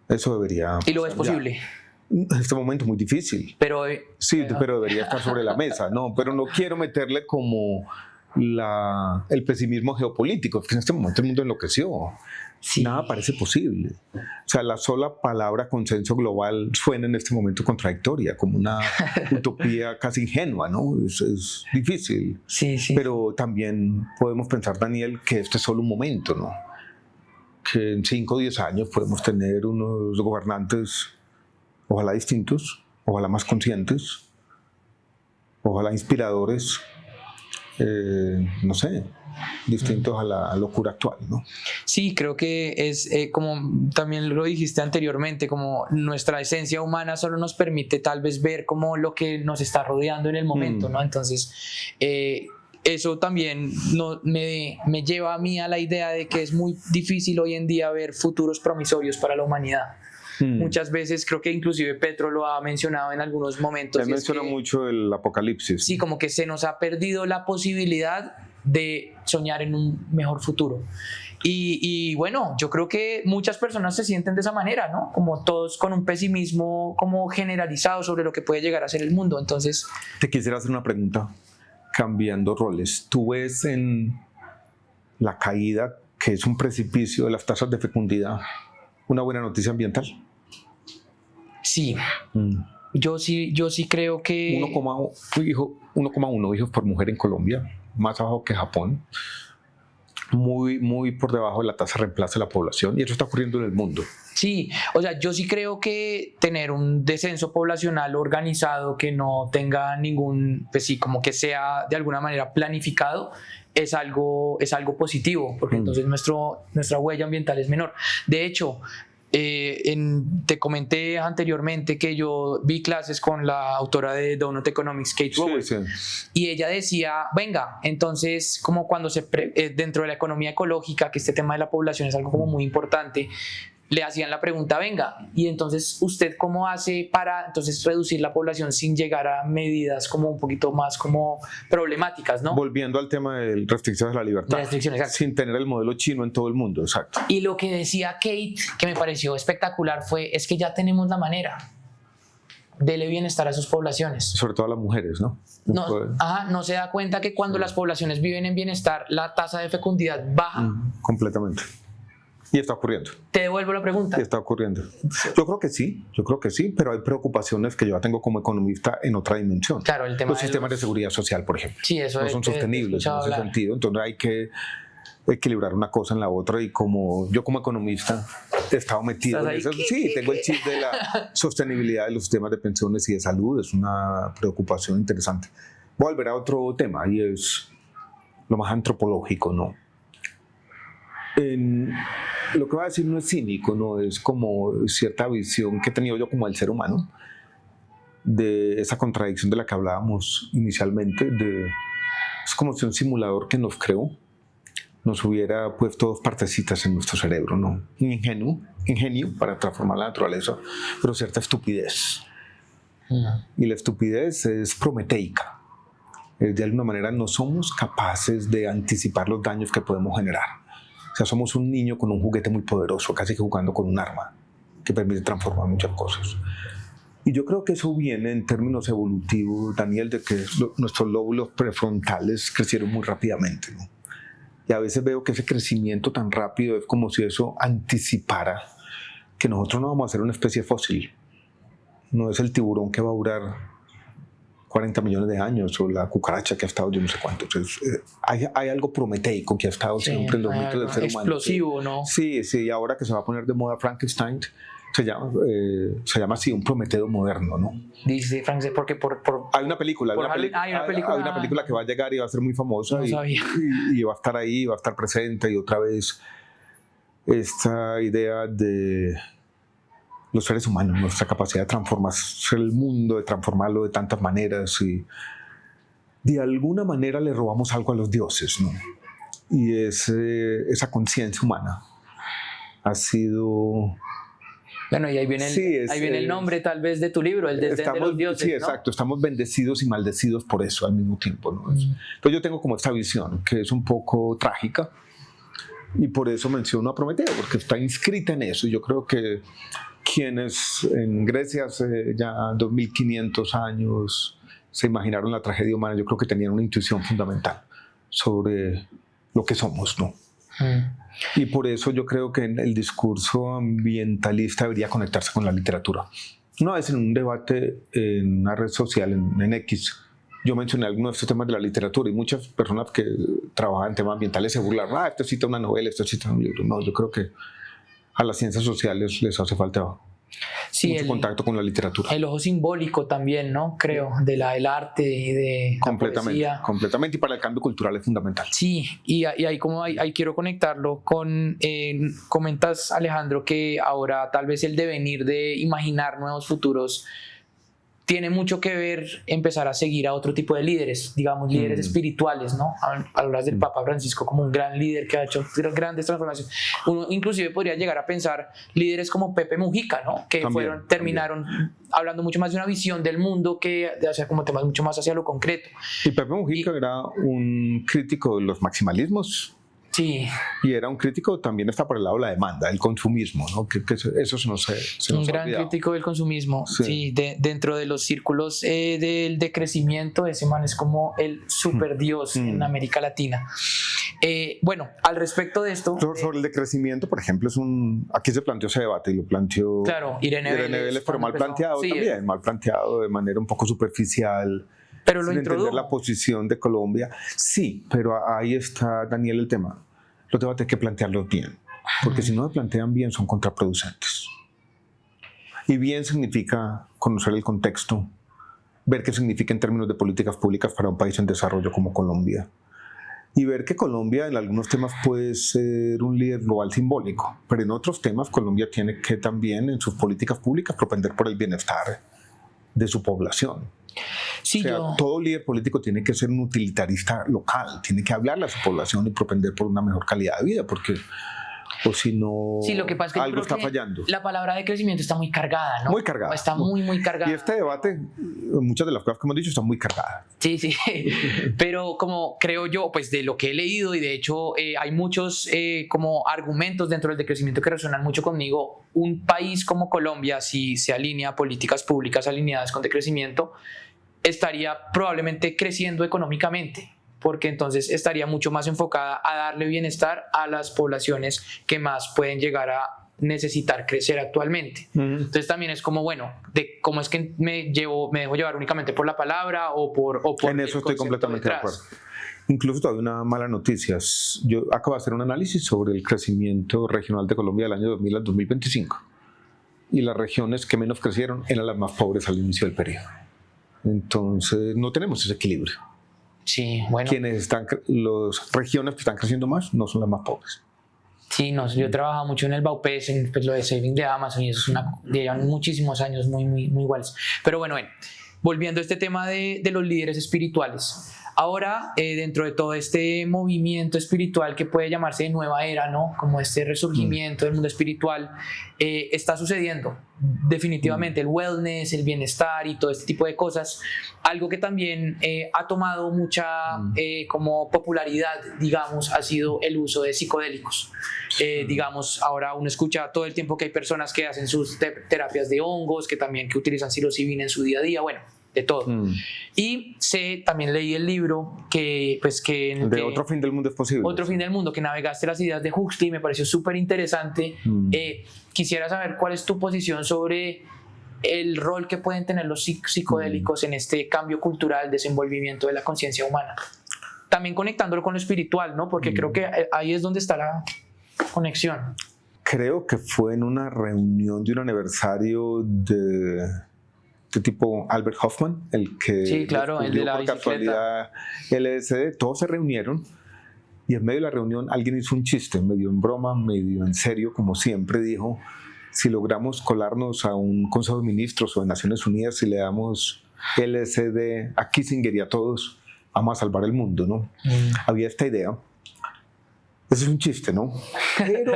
Eso debería... ¿Y lo ves posible? En este momento muy difícil. Pero debería estar sobre la mesa, ¿no? Pero no quiero meterle como el pesimismo geopolítico, porque en este momento el mundo enloqueció. Sí. Nada parece posible. O sea, la sola palabra consenso global suena en este momento contradictoria, como una utopía casi ingenua, ¿no? Es difícil. Sí. Pero también podemos pensar, Daniel, que este es solo un momento, ¿no? Que en 5 o 10 años podemos tener unos gobernantes, ojalá distintos, ojalá más conscientes, ojalá inspiradores, no sé, distintos a la locura actual, ¿no? Sí, creo que es como también lo dijiste anteriormente, como nuestra esencia humana solo nos permite tal vez ver como lo que nos está rodeando en el momento, ¿no? Entonces, eso también me lleva a mí a la idea de que es muy difícil hoy en día ver futuros promisorios para la humanidad. muchas veces, creo que inclusive Petro lo ha mencionado en algunos momentos. Él menciona mucho el apocalipsis. Sí, como que se nos ha perdido la posibilidad de soñar en un mejor futuro. Y bueno, yo creo que muchas personas se sienten de esa manera, ¿no? Como todos con un pesimismo como generalizado sobre lo que puede llegar a ser el mundo. Entonces, te quisiera hacer una pregunta, cambiando roles. ¿Tú ves en la caída, que es un precipicio de las tasas de fecundidad, una buena noticia ambiental? Sí. Yo sí creo que 1,1 hijos por mujer en Colombia, más abajo que Japón, muy por debajo de la tasa de reemplazo de la población, y eso está ocurriendo en el mundo. Sí, o sea, yo sí creo que tener un descenso poblacional organizado que no tenga ningún, pues sí, como que sea de alguna manera planificado, es algo positivo, porque entonces nuestra huella ambiental es menor. De hecho, te comenté anteriormente que yo vi clases con la autora de Donut Economics, Kate Raworth, Sí. y ella decía, venga, entonces como cuando dentro de la economía ecológica, que este tema de la población es algo como muy importante, le hacían la pregunta, venga, y entonces usted cómo hace para entonces reducir la población sin llegar a medidas como un poquito más como problemáticas, ¿no? Volviendo al tema de restricciones de la libertad, Restricciones, exacto. sin tener el modelo chino en todo el mundo, exacto. Y lo que decía Kate, que me pareció espectacular, es que ya tenemos la manera. Dele bienestar a sus poblaciones. Sobre todo a las mujeres, ¿no? No se da cuenta que cuando las poblaciones viven en bienestar, la tasa de fecundidad baja. Completamente. Y está ocurriendo. Te devuelvo la pregunta. Y está ocurriendo. Yo creo que sí, pero hay preocupaciones que yo tengo como economista en otra dimensión. Claro, el tema los sistemas de seguridad social, por ejemplo. Sí, eso no son sostenibles en ese sentido. Entonces hay que equilibrar una cosa en la otra, y como yo como economista he estado metido en eso. Sí, tengo el chip de la sostenibilidad de los sistemas de pensiones y de salud. Es una preocupación interesante. Voy a volver a otro tema, y es lo más antropológico, ¿no? Lo que voy a decir no es cínico, no es como cierta visión que he tenido yo como el ser humano, de esa contradicción de la que hablábamos inicialmente, es como si un simulador que nos creó nos hubiera puesto dos partecitas en nuestro cerebro, ¿no? Ingenio para transformar la naturaleza, pero cierta estupidez. Y la estupidez es prometeica. De alguna manera no somos capaces de anticipar los daños que podemos generar. O sea, somos un niño con un juguete muy poderoso, casi que jugando con un arma, que permite transformar muchas cosas. Y yo creo que eso viene en términos evolutivos, Daniel, de que nuestros lóbulos prefrontales crecieron muy rápidamente, ¿no? Y a veces veo que ese crecimiento tan rápido es como si eso anticipara que nosotros no vamos a ser una especie fósil. No es el tiburón que va a durar 40 millones de años, o la cucaracha que ha estado yo no sé cuánto. Entonces, hay algo prometeico que ha estado siempre en los mitos del ser humano. Explosivo, ¿no? Sí, y ahora que se va a poner de moda Frankenstein, se llama así, un Prometeo moderno, ¿no? Dice Frankenstein porque hay una película, hay una película que va a llegar y va a ser muy famosa, no sabía. y va a estar ahí, va a estar presente, y otra vez esta idea de los seres humanos, nuestra capacidad de transformar el mundo, de transformarlo de tantas maneras, y de alguna manera le robamos algo a los dioses, ¿no? Y esa conciencia humana ha sido... Bueno, y ahí viene el nombre tal vez de tu libro, el desdén de los dioses, sí, ¿no? Exacto, estamos bendecidos y maldecidos por eso al mismo tiempo, ¿no? Entonces yo tengo como esta visión que es un poco trágica, y por eso menciono a Prometeo, porque está inscrita en eso. Y yo creo que quienes en Grecia hace ya 2500 años se imaginaron la tragedia humana, yo creo que tenían una intuición fundamental sobre lo que somos, ¿no? Y por eso yo creo que el discurso ambientalista debería conectarse con la literatura. Una vez en un debate en una red social, en X, yo mencioné algunos de estos temas de la literatura, y muchas personas que trabajan en temas ambientales se burlaron. Esto cita una novela, esto cita un libro. No, yo creo que a las ciencias sociales les hace falta mucho contacto con la literatura. El ojo simbólico también, ¿no? Creo, del arte y de la poesía. Completamente, y para el cambio cultural es fundamental. Sí, y ahí quiero conectarlo con, comentas, Alejandro, que ahora tal vez el devenir de imaginar nuevos futuros tiene mucho que ver empezar a seguir a otro tipo de líderes, digamos líderes espirituales, ¿no? Hablas del Papa Francisco como un gran líder que ha hecho grandes transformaciones. Uno inclusive podría llegar a pensar líderes como Pepe Mujica, ¿no? Que terminaron hablando mucho más de una visión del mundo que de hacer como temas mucho más hacia lo concreto. Y Pepe Mujica era un crítico de los maximalismos. Sí. Y era un crítico, también está por el lado de la demanda, el consumismo, ¿no? Que eso se nos un gran olvidado. Crítico del consumismo, sí, dentro de los círculos de crecimiento, ese man es como el super dios en América Latina. Bueno, al respecto de esto... Sobre el decrecimiento, por ejemplo, aquí se planteó ese debate y lo planteó claro, Irene Vélez, pero mal planteado también, mal planteado de manera un poco superficial. Pero lo sin introdujo. Entender la posición de Colombia. Sí, pero ahí está, Daniel, el tema. Los debates hay que plantearlos bien, porque si no se plantean bien son contraproducentes. Y bien significa conocer el contexto, ver qué significa en términos de políticas públicas para un país en desarrollo como Colombia, y ver que Colombia en algunos temas puede ser un líder global simbólico, pero en otros temas Colombia tiene que también en sus políticas públicas propender por el bienestar de su población. Sí, o sea, todo líder político tiene que ser un utilitarista local, tiene que hablarle a su población y propender por una mejor calidad de vida, porque o si no, sí, lo que pasa es que algo está fallando. La palabra de crecimiento está muy cargada, ¿no? Muy cargada. Está muy cargada. Y este debate, muchas de las cosas que hemos dicho están muy cargadas. Sí, pero como creo yo, pues de lo que he leído y de hecho hay muchos como argumentos dentro del decrecimiento que resuenan mucho conmigo. Un país como Colombia, si se alinea a políticas públicas alineadas con decrecimiento, estaría probablemente creciendo económicamente, porque entonces estaría mucho más enfocada a darle bienestar a las poblaciones que más pueden llegar a necesitar crecer actualmente. Entonces también es como, bueno, de cómo es que me dejo llevar únicamente por la palabra o por en eso estoy completamente de acuerdo. Incluso todavía una mala noticia. Yo acabo de hacer un análisis sobre el crecimiento regional de Colombia del año 2000 al 2025 y las regiones que menos crecieron eran las más pobres al inicio del periodo. Entonces no tenemos ese equilibrio. Sí, bueno. Las regiones que están creciendo más no son las más pobres. Sí, no, yo he trabajado mucho en el Baupés, en lo de Saving de Amazon, y eso es llevan muchísimos años muy iguales. Pero bueno, volviendo a este tema de los líderes espirituales. Ahora, dentro de todo este movimiento espiritual que puede llamarse de nueva era, ¿no? Como este resurgimiento del mundo espiritual, está sucediendo definitivamente el wellness, el bienestar y todo este tipo de cosas. Algo que también ha tomado mucha como popularidad, digamos, ha sido el uso de psicodélicos. Digamos, ahora uno escucha todo el tiempo que hay personas que hacen sus terapias de hongos, que utilizan psilocibina en su día a día, bueno, de todo. Y también leí el libro Otro fin del mundo es posible. Otro fin del mundo, que navegaste las ideas de Huxley, me pareció súper interesante. Quisiera saber cuál es tu posición sobre el rol que pueden tener los psicodélicos en este cambio cultural, desenvolvimiento de la conciencia humana. También conectándolo con lo espiritual, ¿no? Porque creo que ahí es donde está la conexión. Creo que fue en una reunión de un aniversario de tipo Albert Hoffman, el que sí, claro, el de la por casualidad LSD, todos se reunieron y en medio de la reunión alguien hizo un chiste, medio en broma, medio en serio, como siempre dijo: si logramos colarnos a un Consejo de Ministros o de Naciones Unidas y le damos LSD a Kissinger y a todos, vamos a salvar el mundo, ¿no? Había esta idea. Eso es un chiste, ¿no? Pero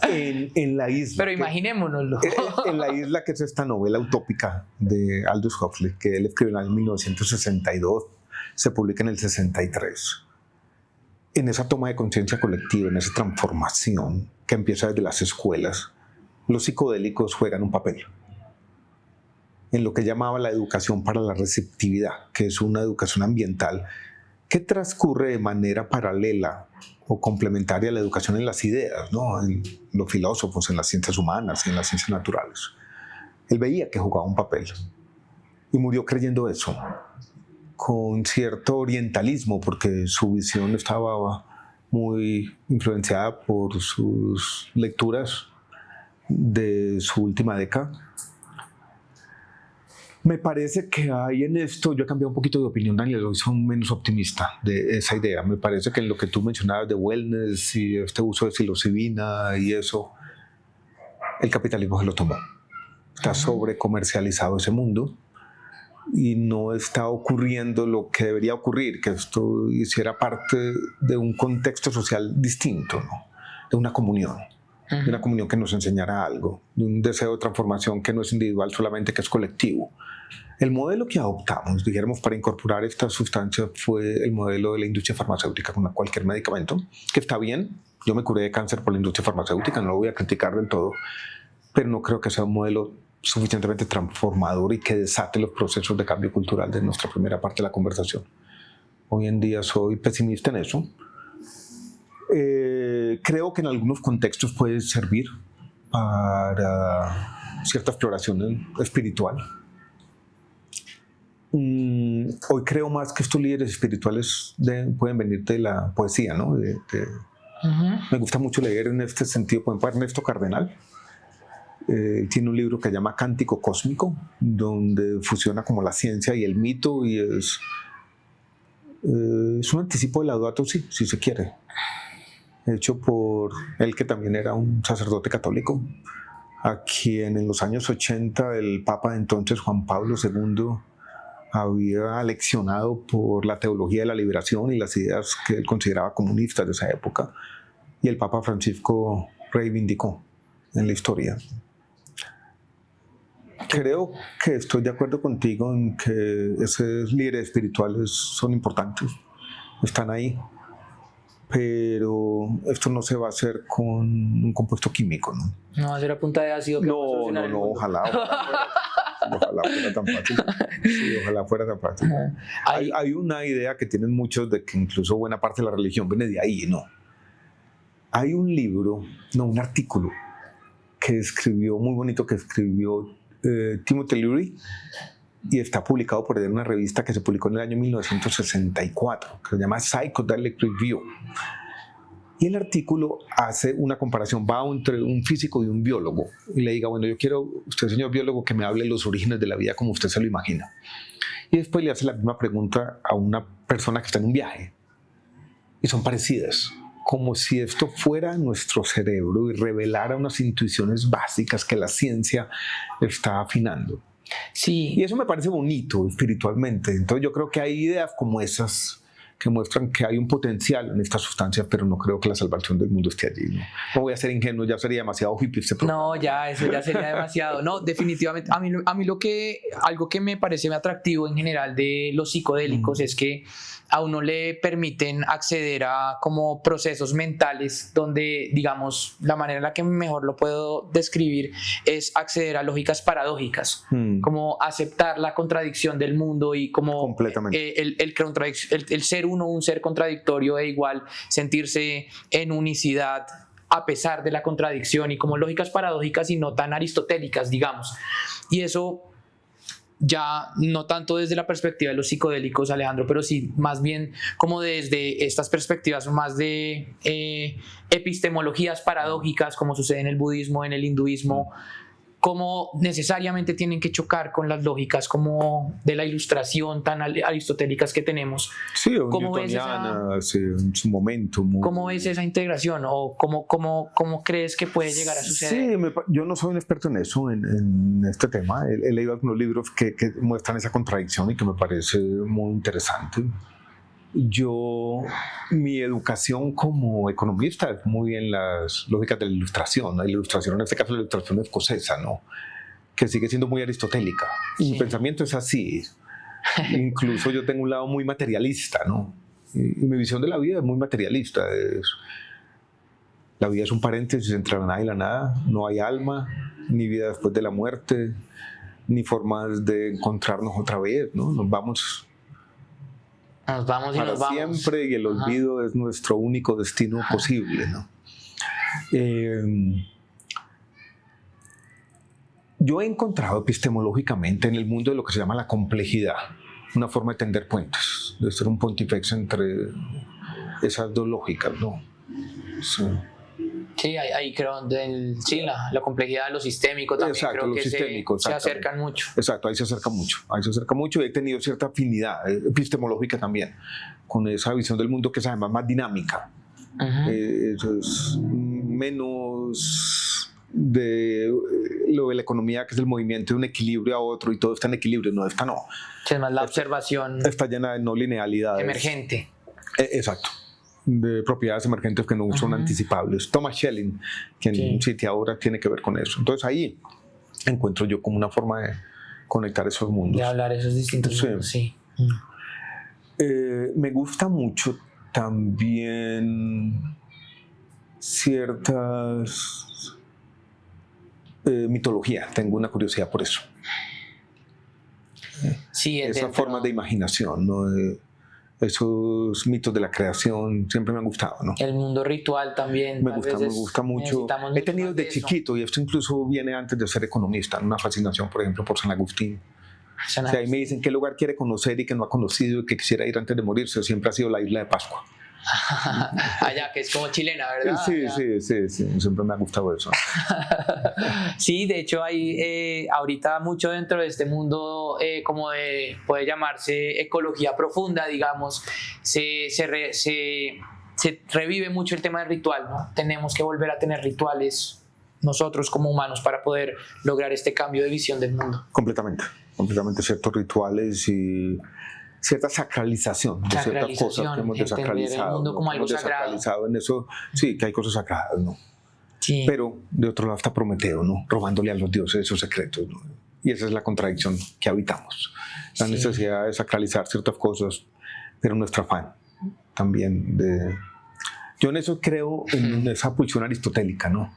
en la isla... Pero imaginémonoslo. En la isla, que es esta novela utópica de Aldous Huxley, que él escribió en el año 1962, se publica en el 63. En esa toma de conciencia colectiva, en esa transformación que empieza desde las escuelas, los psicodélicos juegan un papel. En lo que llamaba la educación para la receptividad, que es una educación ambiental que transcurre de manera paralela o complementaria a la educación en las ideas, ¿no? En los filósofos, en las ciencias humanas y en las ciencias naturales. Él veía que jugaba un papel y murió creyendo eso, con cierto orientalismo, porque su visión estaba muy influenciada por sus lecturas de su última década. Me parece que hay en esto, yo he cambiado un poquito de opinión, Daniel, hoy soy menos optimista de esa idea. Me parece que en lo que tú mencionabas de wellness y este uso de psilocibina y eso, el capitalismo se lo tomó. Está sobrecomercializado ese mundo y no está ocurriendo lo que debería ocurrir, que esto hiciera parte de un contexto social distinto, ¿no? De una comunión. De una comunión que nos enseñara algo, de un deseo de transformación que no es individual solamente, que es colectivo. El modelo que adoptamos, dijéramos, para incorporar esta sustancia fue el modelo de la industria farmacéutica con cualquier medicamento, que está bien. Yo me curé de cáncer por la industria farmacéutica, no lo voy a criticar del todo, pero no creo que sea un modelo suficientemente transformador y que desate los procesos de cambio cultural de nuestra primera parte de la conversación. Hoy en día soy pesimista en eso. Creo que en algunos contextos puede servir para cierta exploración espiritual. Hoy creo más que estos líderes espirituales pueden venir de la poesía, ¿no? Me gusta mucho leer en este sentido, por ejemplo, Ernesto Cardenal. Tiene un libro que se llama Cántico Cósmico, donde fusiona como la ciencia y el mito, y es un anticipo de Laudato Si, si se quiere, hecho por él, que también era un sacerdote católico, a quien en los años 80 el Papa de entonces, Juan Pablo II, había leccionado por la teología de la liberación y las ideas que él consideraba comunistas de esa época, y el Papa Francisco reivindicó en la historia. Creo que estoy de acuerdo contigo en que esos líderes espirituales son importantes, están ahí, pero esto no se va a hacer con un compuesto químico, ¿no? No va a ser a punta de ácido. Que No, ojalá fuera tan fácil. Sí, ojalá fuera tan fácil. Hay una idea que tienen muchos de que incluso buena parte de la religión viene de ahí, ¿no? Hay un libro, un artículo que escribió, muy bonito, que escribió Timothy Leary, y está publicado por una revista que se publicó en el año 1964, que se llama Psychedelic Review. Y el artículo hace una comparación, va entre un físico y un biólogo, y le diga, bueno, yo quiero, usted señor biólogo, que me hable de los orígenes de la vida como usted se lo imagina. Y después le hace la misma pregunta a una persona que está en un viaje, y son parecidas, como si esto fuera nuestro cerebro y revelara unas intuiciones básicas que la ciencia está afinando. Sí. Y eso me parece bonito espiritualmente. Entonces yo creo que hay ideas como esas que muestran que hay un potencial en esta sustancia, pero no creo que la salvación del mundo esté allí. No voy a ser ingenuo, ya sería demasiado hippie este programa. No, ya, eso ya sería demasiado. No, definitivamente. A mí algo que me parece atractivo en general de los psicodélicos es que a uno le permiten acceder a como procesos mentales donde, digamos, la manera en la que mejor lo puedo describir es acceder a lógicas paradójicas, como aceptar la contradicción del mundo y como el ser uno un ser contradictorio e igual sentirse en unicidad a pesar de la contradicción, y como lógicas paradójicas y no tan aristotélicas, digamos. Y eso ya no tanto desde la perspectiva de los psicodélicos, Alejandro, pero sí más bien como desde estas perspectivas más de epistemologías paradójicas, como sucede en el budismo, en el hinduismo, cómo necesariamente tienen que chocar con las lógicas como de la ilustración tan aristotélicas que tenemos. Sí, o newtoniana, en su momento. ¿Cómo ves esa integración o cómo crees que puede llegar a suceder? Sí, yo no soy un experto en eso, en este tema. He leído algunos libros que muestran esa contradicción y que me parece muy interesante. Mi educación como economista es muy en las lógicas de la ilustración, ¿no? La ilustración, en este caso la ilustración escocesa, ¿no? Que sigue siendo muy aristotélica. Sí. Mi pensamiento es así. Incluso yo tengo un lado muy materialista, ¿no? Y mi visión de la vida es muy materialista. La vida es un paréntesis entre la nada y la nada. No hay alma, ni vida después de la muerte, ni formas de encontrarnos otra vez, ¿no? Nos vamos y para nos vamos siempre, y el olvido es nuestro único destino posible, ¿no? Yo he encontrado epistemológicamente en el mundo de lo que se llama la complejidad una forma de tender puentes, de ser un pontifex entre esas dos lógicas, ¿no? Sí, ahí creo, la complejidad de lo sistémico también. Exacto, creo lo que sistémico, se acercan mucho. Exacto, ahí se acerca mucho, y he tenido cierta afinidad epistemológica también con esa visión del mundo que es además más dinámica. Eso es menos lo de la economía, que es el movimiento de un equilibrio a otro y todo está en equilibrio. No, esta no. Es más la observación Está llena de no linealidades. emergente. Exacto. De propiedades emergentes que no son anticipables. Thomas Schelling, quien City ahora, tiene que ver con eso. Entonces ahí encuentro yo como una forma de conectar esos mundos. De hablar esos distintos mundos, sí. Me gusta mucho también ciertas mitología. Tengo una curiosidad por eso. Sí, esas formas de imaginación, ¿no? Esos mitos de la creación siempre me han gustado, ¿no? El mundo ritual también. Me gusta mucho. He tenido de chiquito, y esto incluso viene antes de ser economista, una fascinación, por ejemplo, por San Agustín. O sea, ahí me dicen qué lugar quiere conocer y que no ha conocido y que quisiera ir antes de morirse. Siempre ha sido la isla de Pascua. Allá, que es como chilena, ¿verdad? Sí, siempre me ha gustado eso. Sí, de hecho hay ahorita mucho dentro de este mundo como puede llamarse ecología profunda, digamos, se revive mucho el tema del ritual, ¿no? Tenemos que volver a tener rituales nosotros como humanos para poder lograr este cambio de visión del mundo. Completamente ciertos rituales y cierta sacralización de ciertas cosas que hemos desacralizado. El mundo como algo sagrado. En eso, sí, que hay cosas sagradas, ¿no? Sí. Pero de otro lado está Prometeo, ¿no? Robándole a los dioses esos secretos, ¿no? Y esa es la contradicción que habitamos. La necesidad de sacralizar ciertas cosas, pero nuestro afán también de... Yo en eso creo, en esa pulsión aristotélica, ¿no?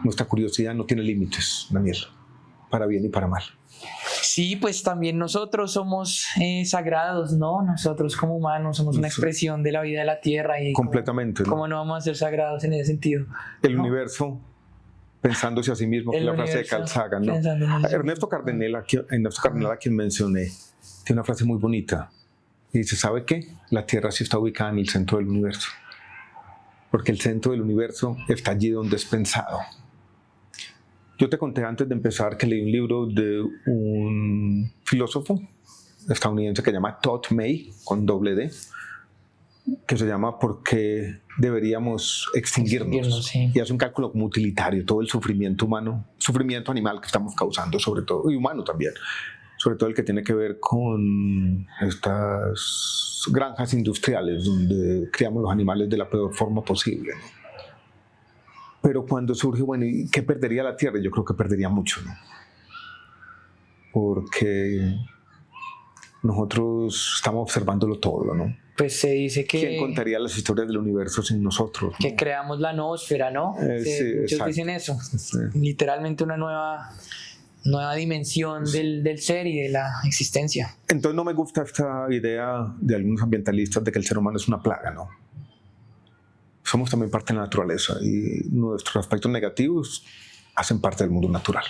Nuestra curiosidad no tiene límites, Daniel, para bien y para mal. Sí, pues también nosotros somos sagrados, ¿no? Nosotros como humanos somos una expresión de la vida de la tierra. Y completamente. ¿Cómo no vamos a ser sagrados en ese sentido? El universo pensándose a sí mismo, que es la frase de Carl Sagan, ¿no? Ernesto Cardenal, a quien mencioné, tiene una frase muy bonita. Y dice, ¿sabe qué? La Tierra sí está ubicada en el centro del universo. Porque el centro del universo está allí donde es pensado. Yo te conté antes de empezar que leí un libro de un filósofo estadounidense que se llama Todd May, con doble D, que se llama ¿Por qué deberíamos extinguirnos? Sí. Y hace un cálculo como utilitario, todo el sufrimiento humano, sufrimiento animal que estamos causando sobre todo, y humano también, sobre todo el que tiene que ver con estas granjas industriales donde criamos los animales de la peor forma posible, ¿no? Pero cuando surge, bueno, ¿y qué perdería la Tierra? Yo creo que perdería mucho, ¿no? Porque nosotros estamos observándolo todo, ¿no? Pues se dice que... ¿Quién contaría las historias del universo sin nosotros, ¿no? Que creamos la noósfera, ¿no? Muchos dicen eso. Sí. Literalmente una nueva dimensión del ser y de la existencia. Entonces no me gusta esta idea de algunos ambientalistas de que el ser humano es una plaga, ¿no? Somos también parte de la naturaleza y nuestros aspectos negativos hacen parte del mundo natural.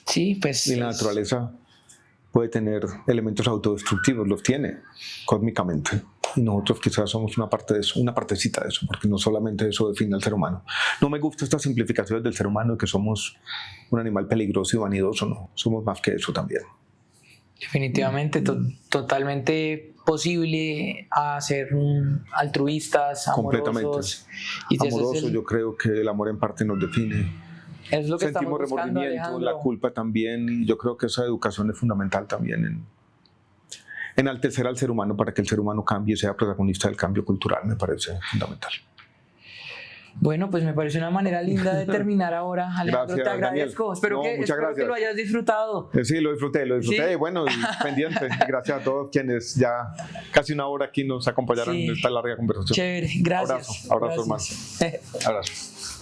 Sí, pues... Y la naturaleza puede tener elementos autodestructivos, los tiene cósmicamente. Y nosotros quizás somos una parte de eso, una partecita de eso, porque no solamente eso define al ser humano. No me gustan estas simplificaciones del ser humano, que somos un animal peligroso y vanidoso, no. Somos más que eso también. Definitivamente, totalmente posible a ser altruistas, amorosos. Amorosos, yo creo que el amor en parte nos define. Es lo que sentimos remordimiento, la culpa también, y yo creo que esa educación es fundamental también en enaltecer al ser humano para que el ser humano cambie y sea protagonista del cambio cultural, me parece fundamental. Bueno, pues me parece una manera linda de terminar ahora. Alejandro, gracias, te agradezco. Daniel. Espero que lo hayas disfrutado. Sí, lo disfruté. ¿Sí? Bueno, pendiente. Gracias a todos quienes ya casi una hora aquí nos acompañaron en esta larga conversación. Chévere, gracias. Abrazo más. Abrazo.